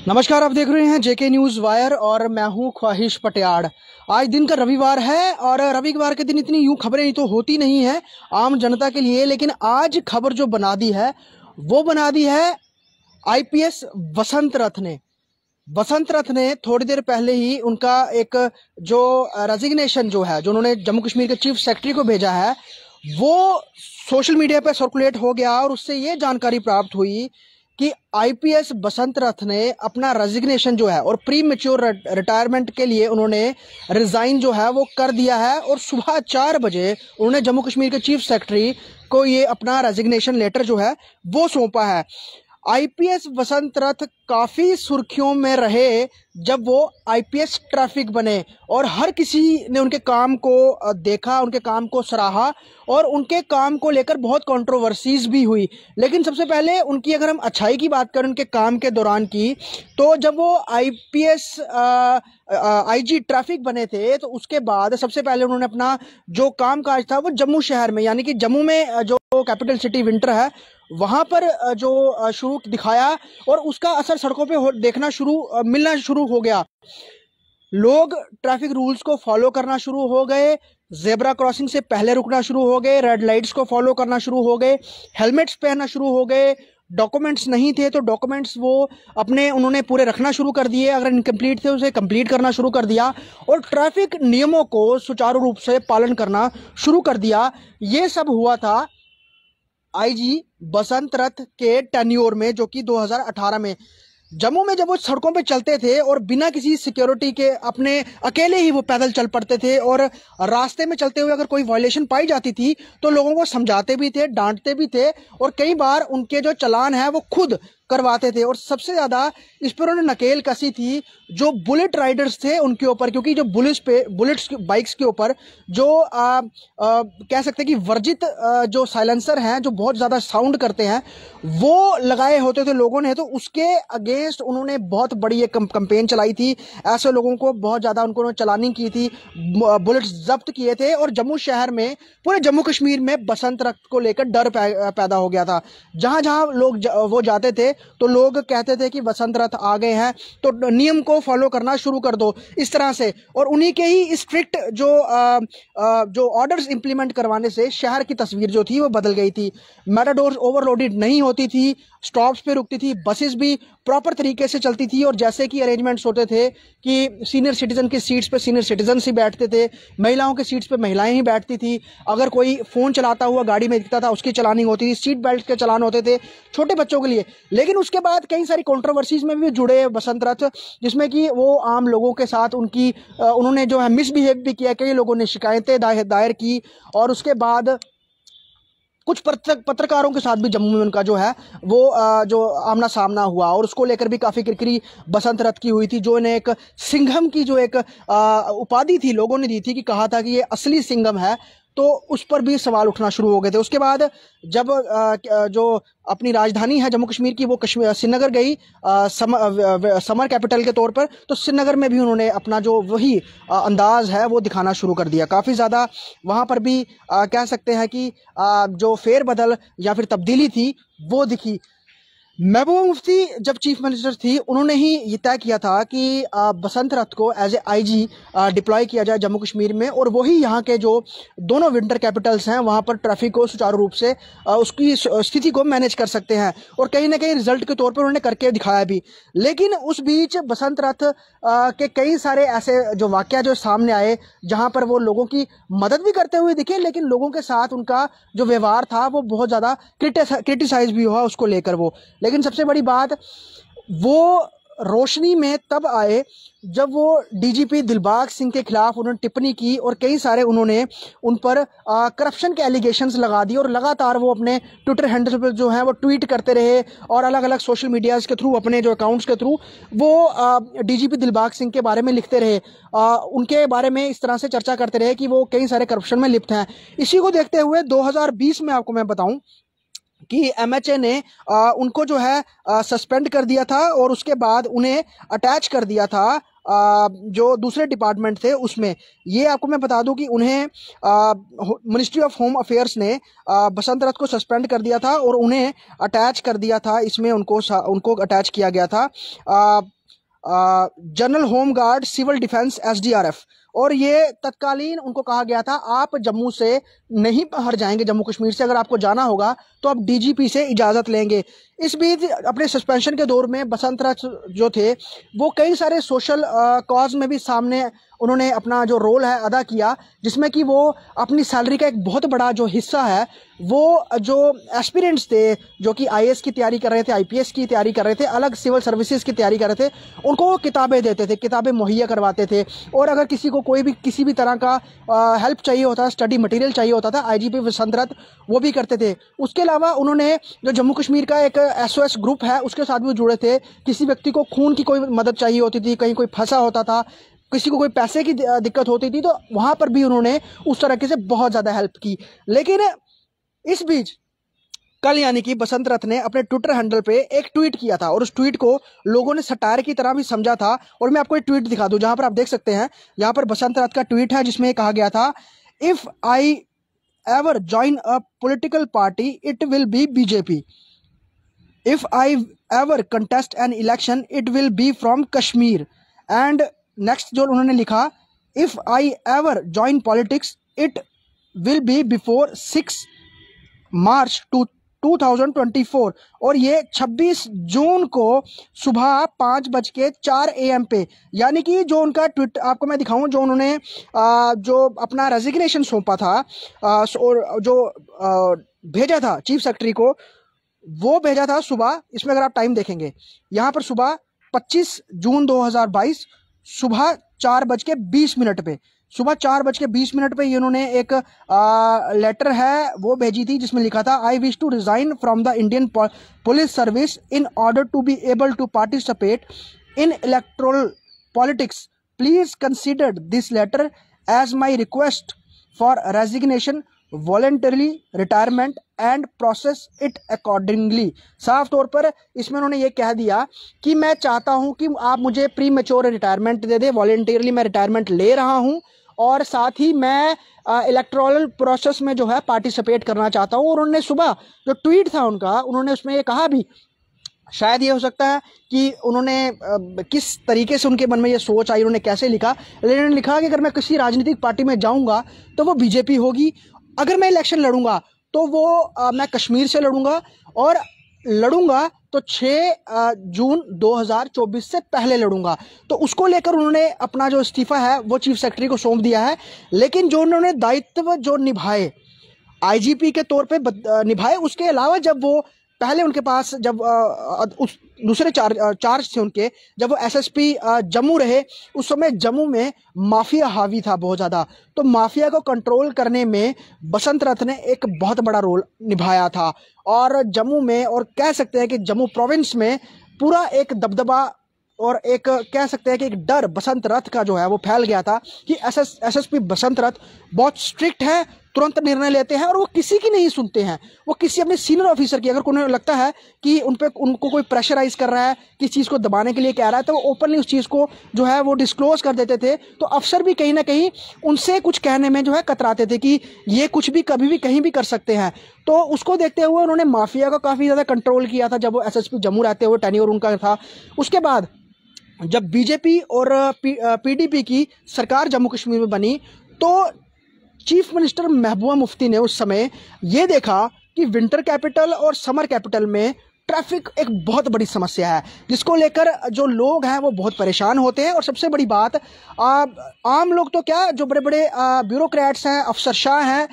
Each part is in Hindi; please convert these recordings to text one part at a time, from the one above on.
नमस्कार, आप देख रहे हैं जेके न्यूज़ वायर और मैं हूं ख्वाहिश पटियाड़। आज दिन का रविवार है और रविवार के दिन इतनी यूं खबरें तो होती नहीं है आम जनता के लिए, लेकिन आज खबर जो बना दी है वो बना दी है आईपीएस वसंत रथ ने। वसंत रथ ने थोड़ी देर पहले ही उनका एक जो रेजिग्नेशन जो है, जो उन्होंने जम्मू कश्मीर के चीफ सेक्रेटरी को भेजा है, वो सोशल मीडिया पर सर्कुलेट हो गया और उससे ये जानकारी प्राप्त हुई कि आईपीएस वसंत रथ ने अपना रेजिग्नेशन जो है और प्री मैच्योर रिटायरमेंट के लिए उन्होंने रिजाइन जो है वो कर दिया है और सुबह 4 बजे उन्होंने जम्मू कश्मीर के चीफ सेक्रेटरी को ये अपना रेजिग्नेशन लेटर जो है वो सौंपा है। आईपीएस वसंत रथ काफी सुर्खियों में रहे जब वो आईपीएस ट्रैफिक बने और हर किसी ने उनके काम को देखा, उनके काम को सराहा और उनके काम को लेकर बहुत कंट्रोवर्सीज भी हुई। लेकिन सबसे पहले उनकी अगर हम अच्छाई की बात करें उनके काम के दौरान की, तो जब वो आईपीएस आईजी ट्रैफिक बने थे तो उसके बाद सबसे पहले उन्होंने अपना जो काम काज था वो जम्मू शहर में, यानी कि जम्मू में जो कैपिटल सिटी विंटर है वहां पर जो शुरू दिखाया और उसका असर सड़कों पे मिलना शुरू हो गया। लोग ट्रैफिक रूल्स को फॉलो करना शुरू हो गए, जेब्रा क्रॉसिंग से पहले रुकना शुरू हो गए, रेड लाइट्स को फॉलो करना शुरू हो गए, हेलमेट्स पहनना शुरू हो गए। डॉक्यूमेंट्स नहीं थे तो डॉक्यूमेंट्स वो उन्होंने पूरे रखना शुरू कर दिए, अगर इनकम्प्लीट थे उसे कंप्लीट करना शुरू कर दिया और ट्रैफिक नियमों को सुचारू रूप से पालन करना शुरू कर दिया। ये सब हुआ था आईजी बसंत रथ के टेन्योर में, जो कि 2018 में। जम्मू में जब वो सड़कों पे चलते थे और बिना किसी सिक्योरिटी के अपने अकेले ही वो पैदल चल पड़ते थे और रास्ते में चलते हुए अगर कोई वायलेशन पाई जाती थी तो लोगों को समझाते भी थे, डांटते भी थे और कई बार उनके जो चालान है वो खुद करवाते थे। और सबसे ज्यादा इस पर उन्होंने नकेल कसी थी जो बुलेट राइडर्स थे उनके ऊपर, क्योंकि जो बुलेट्स बाइक्स के ऊपर जो कह सकते हैं कि वर्जित जो साइलेंसर हैं जो बहुत ज्यादा साउंड करते हैं वो लगाए होते थे लोगों ने, तो उसके अगेंस्ट उन्होंने बहुत बड़ी एक कैंपेन चलाई थी। ऐसे लोगों को बहुत ज्यादा उनको चलानी की थी, बुलेट्स जब्त किए थे और जम्मू शहर में, पूरे जम्मू कश्मीर में बसंत रथ को लेकर डर पैदा हो गया था। जहां जहां लोग वो जाते थे तो लोग कहते थे कि बसंत रथ आ गए हैं तो नियम को फॉलो करना शुरू कर दो, इस तरह से। और उन्हीं के ही स्ट्रिक्ट जो ऑर्डर्स इंप्लीमेंट करवाने से शहर की तस्वीर जो थी वो बदल गई थी। मेटाडोर्स ओवरलोडेड नहीं होती थी, स्टॉप्स पे रुकती थी, बसेस भी प्रॉपर तरीके से चलती थी और जैसे कि अरेंजमेंट्स होते थे कि सीनियर सिटीजन की सीट्स पे सीनियर सिटीजन ही बैठते थे, महिलाओं की सीट्स पे महिलाएं ही बैठती थी, अगर कोई फ़ोन चलाता हुआ गाड़ी में दिखता था उसकी चलानी होती थी, सीट बेल्ट के चलान होते थे छोटे बच्चों के लिए। लेकिन उसके बाद कई सारी कंट्रोवर्सीज में भी जुड़े बसंत रथ, जिसमें कि वो आम लोगों के साथ उन्होंने जो है मिसबिहेव भी किया, कई लोगों ने शिकायतें दायर की और उसके बाद कुछ पत्रकारों के साथ भी जम्मू में उनका जो है वो जो आमना सामना हुआ और उसको लेकर भी काफ़ी किरकिरी बसंत रथ की हुई थी। जो इन्हें एक सिंघम की जो एक उपाधि थी लोगों ने दी थी, कि कहा था कि ये असली सिंघम है, तो उस पर भी सवाल उठना शुरू हो गए थे। उसके बाद जब जो अपनी राजधानी है जम्मू कश्मीर की वो श्रीनगर गई समर कैपिटल के तौर पर, तो श्रीनगर में भी उन्होंने अपना जो वही अंदाज है वो दिखाना शुरू कर दिया। काफ़ी ज़्यादा वहाँ पर भी कह सकते हैं कि जो फेरबदल या फिर तब्दीली थी वो दिखी। महबूबा मुफ्ती जब चीफ मिनिस्टर थी उन्होंने ही ये तय किया था कि बसंत रथ को एज ए आईजी डिप्लॉय किया जाए जम्मू कश्मीर में और वही यहाँ के जो दोनों विंटर कैपिटल्स हैं वहाँ पर ट्रैफिक को सुचारू रूप से उसकी स्थिति को मैनेज कर सकते हैं और कहीं ना कहीं रिजल्ट के तौर पर उन्होंने करके दिखाया भी। लेकिन उस बीच बसंत रथ के कई सारे ऐसे जो वाक़या जो सामने आए जहाँ पर वो लोगों की मदद भी करते हुए दिखे, लेकिन लोगों के साथ उनका जो व्यवहार था वो बहुत ज़्यादा क्रिटिसाइज भी हुआ उसको लेकर वो। लेकिन सबसे बड़ी बात वो रोशनी में तब आए जब वो डीजीपी दिलबाग सिंह के खिलाफ उन्होंने टिप्पणी की और कई सारे उन्होंने उन पर करप्शन के एलिगेशंस लगा दिए और लगातार वो अपने ट्विटर हैंडल पर जो है वो ट्वीट करते रहे और अलग अलग सोशल मीडियाज़ के थ्रू, अपने जो अकाउंट्स के थ्रू वो डीजीपी दिलबाग सिंह के बारे में लिखते रहे, उनके बारे में इस तरह से चर्चा करते रहे कि वो कई सारे करप्शन में लिप्त हैं। इसी को देखते हुए 2020 में आपको मैं बताऊं कि एमएचए ने उनको जो है सस्पेंड कर दिया था और उसके बाद उन्हें अटैच कर दिया था जो दूसरे डिपार्टमेंट थे उसमें। ये आपको मैं बता दूं कि उन्हें मिनिस्ट्री ऑफ होम अफेयर्स ने बसंत रथ को सस्पेंड कर दिया था और उन्हें अटैच कर दिया था, इसमें उनको अटैच किया गया था general home guard civil defence SDRF। और ये तत्कालीन उनको कहा गया था आप जम्मू से नहीं बाहर जाएंगे, जम्मू कश्मीर से अगर आपको जाना होगा तो आप DGP से इजाज़त लेंगे। इस बीच अपने सस्पेंशन के दौर में बसंत रथ जो थे वो कई सारे सोशल कॉज में भी सामने उन्होंने अपना जो रोल है अदा किया, जिसमें कि वो अपनी सैलरी का एक बहुत बड़ा जो हिस्सा है वो जो एस्पिरेंट्स थे जो कि IAS की तैयारी कर रहे थे, IPS की तैयारी कर रहे थे, अलग सिविल सर्विसेज की तैयारी कर रहे थे, उनको वो किताबें देते थे, किताबें मुहैया करवाते थे। और अगर किसी को कोई भी किसी भी तरह का हेल्प चाहिए होता, स्टडी मटेरियल चाहिए होता था, IGP बसंत रथ वो भी करते थे। उसके अलावा उन्होंने जो जम्मू कश्मीर का एक SOS ग्रुप है उसके साथ भी जुड़े थे। किसी व्यक्ति को खून की कोई मदद चाहिए होती थी, कहीं कोई फंसा होता था, किसी को कोई पैसे की दिक्कत होती थी, तो वहां पर भी उन्होंने उस तरीके से बहुत ज़्यादा हेल्प की। लेकिन इस बीच कल यानी कि बसंत रथ ने अपने ट्विटर हैंडल पे एक ट्वीट किया था और उस ट्वीट को लोगों ने सटायर की तरह भी समझा था। और मैं आपको एक ट्वीट दिखा दूं जहां पर आप देख सकते हैं, यहाँ पर बसंत रथ का ट्वीट है जिसमें कहा गया था, if I ever join a political party it will be BJP, if I ever contest an election it will be from Kashmir. And next जो उन्होंने लिखा, if I ever join politics it will be before 6 मार्च 2024। और ये 26 जून को सुबह 5:04 AM पे, यानी कि जो उनका ट्वीट आपको मैं दिखाऊं, जो उन्होंने जो अपना रेजिग्नेशन सौंपा था और जो भेजा था चीफ सेक्रेटरी को, वो भेजा था सुबह, इसमें अगर आप टाइम देखेंगे यहाँ पर सुबह 25 जून 2022 सुबह 4:20 पे, सुबह 4:20 पे ये उन्होंने एक लेटर है वो भेजी थी जिसमें लिखा था, I wish to resign from the Indian police service in order to be able to participate in electoral politics, please consider this letter as my request for resignation, voluntary retirement and process it accordingly. साफ तौर पर इसमें उन्होंने ये कह दिया कि मैं चाहता हूं कि आप मुझे प्री मैच्योर रिटायरमेंट दे दे, वॉलेंटरली मैं रिटायरमेंट ले रहा हूं और साथ ही मैं इलेक्टोरल प्रोसेस में जो है पार्टिसिपेट करना चाहता हूं। और उन्होंने सुबह जो ट्वीट था उनका, उन्होंने उसमें ये कहा भी, शायद ये हो सकता है कि उन्होंने किस तरीके से उनके मन में ये सोच आई, उन्होंने कैसे लिखा, लेकिन उन्होंने लिखा कि अगर मैं किसी राजनीतिक पार्टी में जाऊंगा तो वो BJP होगी, अगर मैं इलेक्शन लड़ूंगा तो वो मैं कश्मीर से लड़ूंगा और लड़ूंगा तो 6 जून 2024 से पहले लड़ूंगा। तो उसको लेकर उन्होंने अपना जो इस्तीफा है वो चीफ सेक्रेटरी को सौंप दिया है। लेकिन जो उन्होंने दायित्व जो निभाए IGP के तौर पे निभाए, उसके अलावा जब वो पहले उनके पास जब उस दूसरे चार्ज थे उनके, जब वो SSP जम्मू रहे, उस समय जम्मू में माफिया हावी था बहुत ज़्यादा। तो माफिया को कंट्रोल करने में बसंत रथ ने एक बहुत बड़ा रोल निभाया था और जम्मू में, और कह सकते हैं कि जम्मू प्रोविंस में पूरा एक दबदबा और एक कह सकते हैं कि एक डर बसंत रथ का जो है वो फैल गया था कि SSP बसंत रथ बहुत स्ट्रिक्ट है, तुरंत निर्णय लेते हैं और वो किसी की नहीं सुनते हैं। वो किसी अपने सीनियर ऑफिसर की, अगर उन्हें लगता है कि उनको कोई प्रेशराइज कर रहा है, किस चीज़ को दबाने के लिए कह रहा है, तो वो ओपनली उस चीज़ को जो है वो डिस्क्लोज कर देते थे। तो अफसर भी कहीं ना कहीं उनसे कुछ कहने में जो है कतराते थे कि ये कुछ भी कभी भी कहीं भी कर सकते हैं। तो उसको देखते हुए उन्होंने माफिया को काफ़ी ज़्यादा कंट्रोल किया था जब वो SSP जम्मू रहते हुए टेन्योर उनका था। उसके बाद जब BJP और PDP की सरकार जम्मू कश्मीर में बनी तो चीफ मिनिस्टर महबूबा मुफ्ती ने उस समय ये देखा कि विंटर कैपिटल और समर कैपिटल में ट्रैफिक एक बहुत बड़ी समस्या है, जिसको लेकर जो लोग हैं वो बहुत परेशान होते हैं। और सबसे बड़ी बात, आम लोग तो क्या, जो बड़े बड़े ब्यूरोक्रेट्स हैं, अफसरशाह हैं,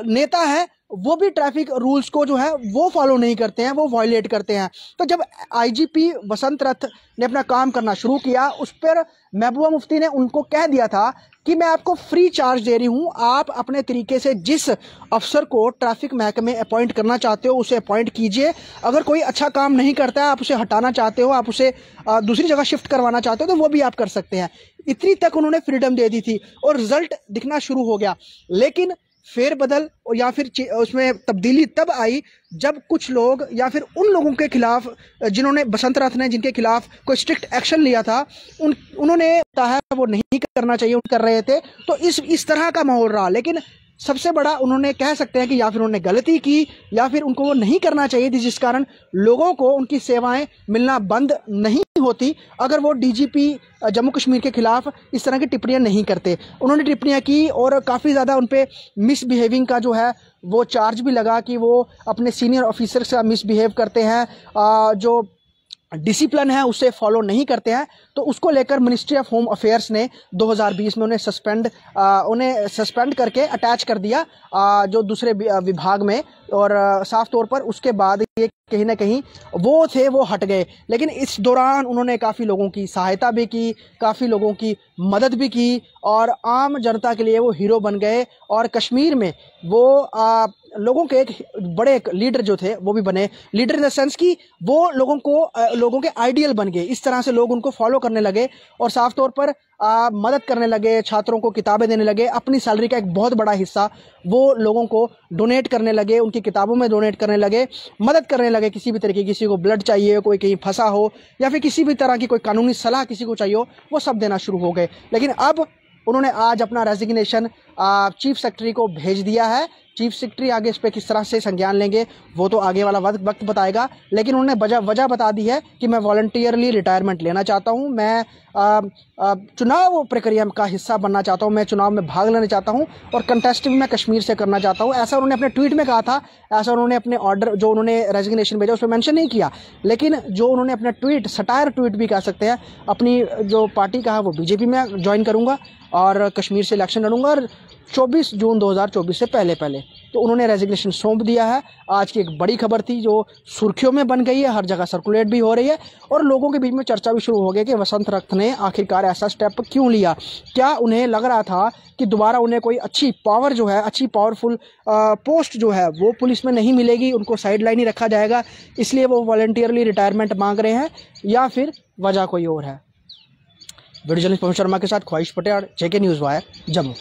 नेता हैं, वो भी ट्रैफिक रूल्स को जो है वो फॉलो नहीं करते हैं, वो वायलेट करते हैं। तो जब IGP बसंत रथ ने अपना काम करना शुरू किया, उस पर महबूबा मुफ्ती ने उनको कह दिया था कि मैं आपको फ्री चार्ज दे रही हूँ, आप अपने तरीके से जिस अफसर को ट्रैफिक महकमे अपॉइंट करना चाहते हो उसे अपॉइंट कीजिए। अगर कोई अच्छा काम नहीं करता है, आप उसे हटाना चाहते हो, आप उसे दूसरी जगह शिफ्ट करवाना चाहते हो, तो वो भी आप कर सकते हैं। इतनी तक उन्होंने फ्रीडम दे दी थी और रिजल्ट दिखना शुरू हो गया। लेकिन फेरबदल या फिर उसमें तब्दीली तब आई जब कुछ लोग या फिर उन लोगों के खिलाफ जिन्होंने बसंत रथ ने जिनके खिलाफ कोई स्ट्रिक्ट एक्शन लिया था उन्होंने कहा है वो नहीं करना चाहिए, कर रहे थे, तो इस तरह का माहौल रहा। लेकिन सबसे बड़ा उन्होंने कह सकते हैं कि या फिर उन्होंने गलती की या फिर उनको वो नहीं करना चाहिए थी, जिस कारण लोगों को उनकी सेवाएं मिलना बंद नहीं होती अगर वो डीजीपी जम्मू कश्मीर के खिलाफ इस तरह की टिप्पणियां नहीं करते। उन्होंने टिप्पणियां की और काफ़ी ज़्यादा उन पर मिसबिहेविंग का जो है वो चार्ज भी लगा कि वो अपने सीनियर ऑफिसर से मिसबिहेव करते हैं, जो डिसिप्लिन है उसे फॉलो नहीं करते हैं। तो उसको लेकर मिनिस्ट्री ऑफ होम अफेयर्स ने 2020 में उन्हें सस्पेंड करके अटैच कर दिया जो दूसरे विभाग में, और साफ तौर पर उसके बाद ये कहीं ना कहीं वो हट गए। लेकिन इस दौरान उन्होंने काफ़ी लोगों की सहायता भी की, काफ़ी लोगों की मदद भी की और आम जनता के लिए वो हीरो बन गए। और कश्मीर में वो लोगों के एक बड़े लीडर जो थे वो भी बने, लीडर इन द सेंस कि वो लोगों के आइडियल बन गए। इस तरह से लोग उनको फॉलो करने लगे और साफ तौर पर मदद करने लगे, छात्रों को किताबें देने लगे, अपनी सैलरी का एक बहुत बड़ा हिस्सा वो लोगों को डोनेट करने लगे, उनकी किताबों में डोनेट करने लगे, मदद करने लगे किसी भी तरीके, किसी को ब्लड चाहिए, कोई कहीं फंसा हो या फिर किसी भी तरह की कोई कानूनी सलाह किसी को चाहिए हो, वो सब देना शुरू हो गए। लेकिन अब उन्होंने आज अपना रेजिग्नेशन चीफ सेक्रेटरी को भेज दिया है। चीफ सेक्रेटरी आगे इस पर किस तरह से संज्ञान लेंगे वो तो आगे वाला वक्त बताएगा, लेकिन उन्होंने वजह बता दी है कि मैं वॉलंटियरली रिटायरमेंट लेना चाहता हूं, मैं चुनाव प्रक्रिया का हिस्सा बनना चाहता हूं, मैं चुनाव में भाग लेना चाहता हूं और कंटेस्ट भी मैं कश्मीर से करना चाहता हूं। ऐसा उन्होंने अपने ट्वीट में कहा था, ऐसा उन्होंने अपने ऑर्डर जो उन्होंने रेजिग्नेशन भेजा उसमें मेंशन नहीं किया, लेकिन जो उन्होंने अपना ट्वीट, सटायर ट्वीट भी कह सकते हैं, अपनी जो पार्टी का है वो बीजेपी में ज्वाइन करूँगा और कश्मीर से इलेक्शन लड़ूंगा और 24 जून 2024 से पहले तो उन्होंने रेजिग्नेशन सौंप दिया है। आज की एक बड़ी खबर थी जो सुर्खियों में बन गई है, हर जगह सर्कुलेट भी हो रही है और लोगों के बीच में चर्चा भी शुरू हो गई कि बसंत रथ ने आखिरकार ऐसा स्टेप क्यों लिया। क्या उन्हें लग रहा था कि दोबारा उन्हें कोई अच्छी पावर जो है, अच्छी पावरफुल पोस्ट जो है वो पुलिस में नहीं मिलेगी, उनको साइड लाइन ही रखा जाएगा, इसलिए वो वॉलंटियरली रिटायरमेंट मांग रहे हैं, या फिर वजह कोई और है? वीडियो जर्नलिस्ट पवन शर्मा के साथ ख्वाहिश Patel, JK news wire, Jammu.